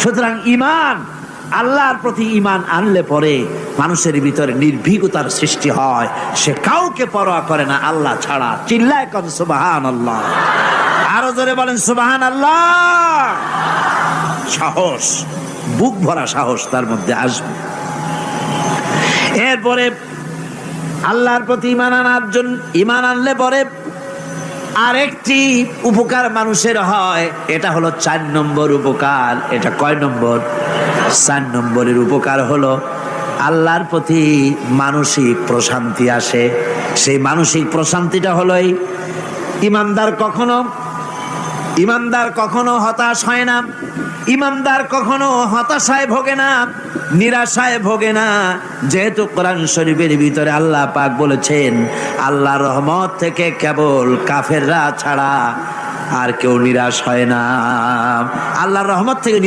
সুতরাং ঈমান, আল্লাহর প্রতি ঈমান আনলে পরে মানুষের ভিতরে নির্ভীকতার সৃষ্টি হয়, সে কাউকে পরোয়া করে না আল্লাহ ছাড়া। চিল্লায় কোন সুবহানাল্লাহ, আরো জোরে বলেন সুবহানাল্লাহ। সাহস, বুক ভরা সাহস তার মধ্যে আসবে। এরপরে আল্লাহর প্রতি ঈমান আনলে পরে আরেকটি উপকার মানুষের হয়, এটা হলো 4 নম্বর উপকার। এটা কয় নম্বর? 4 নম্বরের উপকার হলো আল্লাহর প্রতি মানসিক প্রশান্তি আসে। সেই মানসিক প্রশান্তিটা হলো ইমানদার কখনো হতাশ হয় না, ইমানদার কখনো হতাশায় ভোগে না, নিরাশায় ভোগে না। যেহেতু কোরআন শরীফের ভিতরে আল্লাহ পাক বলেছেন, আল্লাহর রহমত থেকে কেবল কাফেররা ছাড়া আর কেউ নিরাশ হয় না। আল্লাহর রহমত থেকে